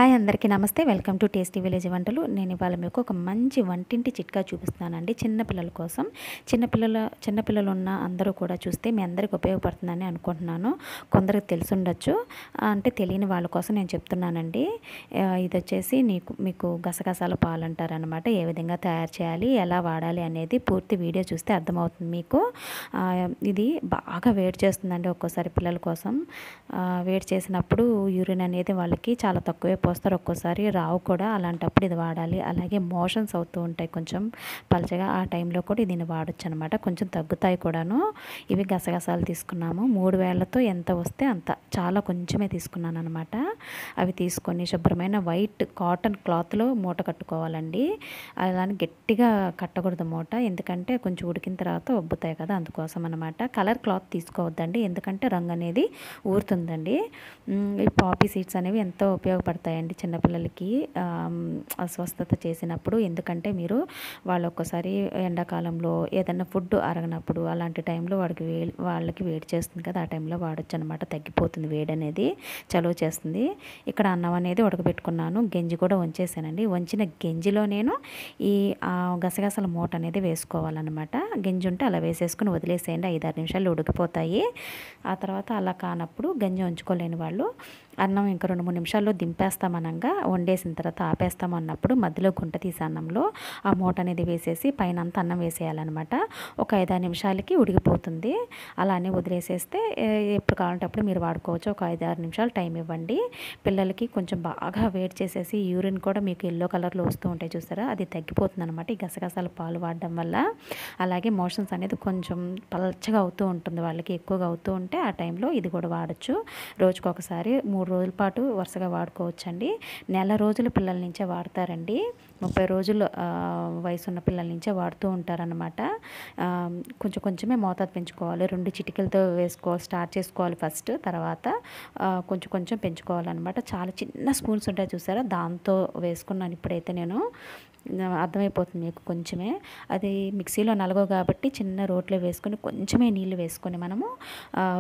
Hi అందరికీ నమస్తే. Welcome to tasty village వంటలు. నేను ఇవాళ మీకు ఒక మంచి వంటింటి చిట్కా చూపిస్తున్నానండి. చిన్నపిల్లల కోసం. చిన్నపిల్లలు ఉన్న అందరూ కూడా చూస్తే మీ అందరికి ఉపయోగపడుతుందని అనుకుంటున్నాను. కొందరికి తెలిసుండొచ్చు, అంటే తెలియని వాళ్ళ కోసం నేను చెప్తున్నానండి. ఇది వచ్చేసి మీకు గసగసాల పాలు అంటారనమాట. ఏ విధంగా తయారు చేయాలి, ఎలా వాడాలి అనేది పూర్తి వీడియో చూస్తే అర్థమవుతుంది మీకు. ఇది బాగా వేడి చేస్తుందండి ఒక్కోసారి పిల్లల కోసం. వేడి చేసినప్పుడు యూరిన్ అనేది వాళ్ళకి చాలా తక్కువే పోస్తారు, ఒక్కోసారి రావు కూడా. అలాంటప్పుడు ఇది వాడాలి. అలాగే మోషన్స్ అవుతూ ఉంటాయి కొంచెం పలచగా, ఆ టైంలో కూడా దీన్ని వాడచ్చు అనమాట. కొంచెం తగ్గుతాయి కూడాను. ఇవి గసగసాలు తీసుకున్నాము. 3 వేళ్లతో ఎంత వస్తే అంత, చాలా కొంచెమే తీసుకున్నాను అనమాట. అవి తీసుకొని శుభ్రమైన వైట్ కాటన్ క్లాత్లో మూట కట్టుకోవాలండి. అలానే గట్టిగా కట్టకూడదు మూట, ఎందుకంటే కొంచెం ఉడికిన తర్వాత ఉబ్బుతాయి కదా, అందుకోసం అనమాట. కలర్ క్లాత్ తీసుకోవద్దండి, ఎందుకంటే రంగు అనేది ఊరుతుందండి. ఈ పాపీ సీడ్స్ అనేవి ఎంతో ఉపయోగపడతాయండి చిన్నపిల్లలకి అస్వస్థత చేసినప్పుడు. ఎందుకంటే వాళ్ళు ఒక్కసారి ఎండాకాలంలో ఏదైనా ఫుడ్ అరగనప్పుడు అలాంటి టైంలో వాళ్ళకి వేడి చేస్తుంది కదా, ఆ టైంలో వాడచ్చు అనమాట. తగ్గిపోతుంది వేడి అనేది, చలువ చేస్తుంది. ఇక్కడ అన్నం అనేది ఉడకబెట్టుకున్నాను, గంజి కూడా వంచేసానండి. వంచిన గంజిలో నేను ఈ గసగసాల మూట అనేది వేసుకోవాలన్నమాట. గంజి ఉంటే అలా వేసేసుకుని వదిలేసేయండి, 5-6 నిమిషాలు ఉడికిపోతాయి. ఆ తర్వాత అలా కానప్పుడు గంజి ఉంచుకోలేని వాళ్ళు అన్నం ఇంకా 2-3 నిమిషాల్లో దింపేస్తామనగా, వండేసిన తర్వాత ఆపేస్తామన్నప్పుడు మధ్యలో గుంట తీసి అన్నంలో ఆ మూట అనేది వేసేసి పైన అంతా అన్నం వేసేయాలన్నమాట. ఒక 5-6 నిమిషాలకి ఉడికిపోతుంది. అలానే వదిలేసేస్తే ఎప్పుడు కావాలంటే అప్పుడు మీరు వాడుకోవచ్చు. ఒక 5-6 నిమిషాలు టైం ఇవ్వండి. పిల్లలకి కొంచెం బాగా వేడి చేసేసి యూరిన్ కూడా మీకు ఎల్లో కలర్లో వస్తూ ఉంటాయి చూసారా, అది తగ్గిపోతుంది అనమాట ఈ గసగసాల పాలు వాడడం వల్ల. అలాగే మోషన్స్ అనేది కొంచెం పల్చగా అవుతూ ఉంటుంది వాళ్ళకి, ఎక్కువగా అవుతూ ఉంటే ఆ టైంలో ఇది కూడా వాడచ్చు. రోజుకొకసారి 3 రోజుల పాటు వరుసగా వాడుకోవచ్చండి. నెల రోజుల పిల్లల నుంచే వాడతారండి. 30 రోజులు వయసున్న పిల్లల నుంచే వాడుతూ ఉంటారనమాట. కొంచెం కొంచెమే మోతాదు పెంచుకోవాలి. 2 చిటికలతో స్టార్ట్ చేసుకోవాలి ఫస్ట్, తర్వాత కొంచెం కొంచెం పెంచుకోవాలన్నమాట. చాలా చిన్న స్పూన్స్ ఉంటాయి చూసారా, దాంతో వేసుకున్నాను ఇప్పుడైతే నేను. అర్థమైపోతుంది మీకు కొంచెమే. అది మిక్సీలో నలగవు కాబట్టి చిన్న రోట్లో వేసుకొని కొంచెమే నీళ్ళు వేసుకొని మనము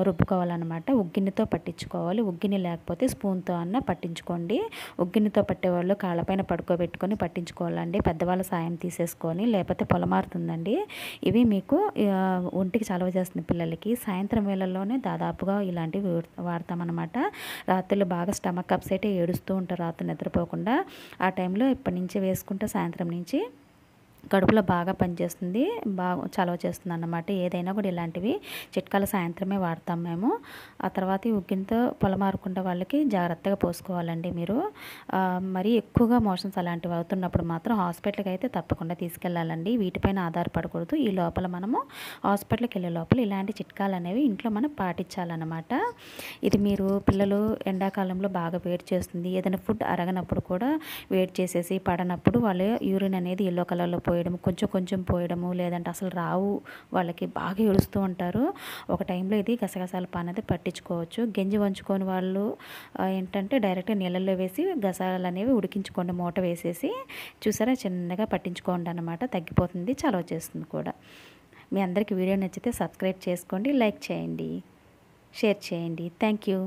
రుబ్బుకోవాలన్నమాట. ఉగ్గిన్నెతో పట్టించుకోవాలి. ఉగ్గిన్నె లేకపోతే స్పూన్తో అన్న పట్టించుకోండి. ఉగ్గిన్నెతో పట్టేవాళ్ళు కాళ్ళపైన పడుకోబెట్టుకొని పట్టించుకోవాలండి, పెద్దవాళ్ళ సాయం తీసేసుకొని, లేకపోతే పొలమారుతుందండి. ఇవి మీకు ఒంటికి చలవ చేస్తుంది పిల్లలకి. సాయంత్రం వేళల్లోనే దాదాపుగా ఇలాంటివి వాడతామన్నమాట. రాత్రులు బాగా స్టమక్ అప్సెట్ ఏడుస్తూ ఉంటారు రాత్రి నిద్రపోకుండా. ఆ టైంలో ఇప్పటి నుంచి వేసుకుంటే సాయంత్రం నుంచి కడుపులో బాగా పనిచేస్తుంది, బాగా చలవ చేస్తుంది అన్నమాట. ఏదైనా కూడా ఇలాంటివి చిట్కాలు సాయంత్రమే వాడతాం మేము. ఆ తర్వాత ఈ ఉగ్గినతో పొలమారకుండా వాళ్ళకి జాగ్రత్తగా పోసుకోవాలండి మీరు. మరీ ఎక్కువగా మోషన్స్ అలాంటివి అవుతున్నప్పుడు మాత్రం హాస్పిటల్కి అయితే తప్పకుండా తీసుకెళ్ళాలండి. వీటిపైన ఆధారపడకూడదు. ఈ లోపల మనము హాస్పిటల్కి వెళ్ళే లోపల ఇలాంటి చిట్కాలు అనేవి ఇంట్లో మనం పాటించాలన్నమాట. ఇది మీరు పిల్లలు ఎండాకాలంలో బాగా వేడి చేస్తుంది, ఏదైనా ఫుడ్ అరగనప్పుడు కూడా వేడి చేసేసి పడనప్పుడు వాళ్ళ యూరిన్ అనేది ఎల్లో కలర్లో పోయడము, కొంచెం కొంచెం పోయడము, లేదంటే అసలు రావు, వాళ్ళకి బాగా ఏడుస్తూ ఉంటారు. ఒక టైంలో ఇది గసగసాల పాలు అనేది పట్టించుకోవచ్చు. గంజి వంచుకొని వాళ్ళు ఏంటంటే డైరెక్ట్గా నీళ్ళల్లో వేసి గసాలు అనేవి ఉడికించుకోండి, మూట వేసేసి. చూసారా, చిన్నగా పట్టించుకోండి అనమాట. తగ్గిపోతుంది, చలవ చేస్తుంది కూడా. మీ అందరికీ వీడియో నచ్చితే సబ్స్క్రైబ్ చేసుకోండి, లైక్ చేయండి, షేర్ చేయండి. Thank you.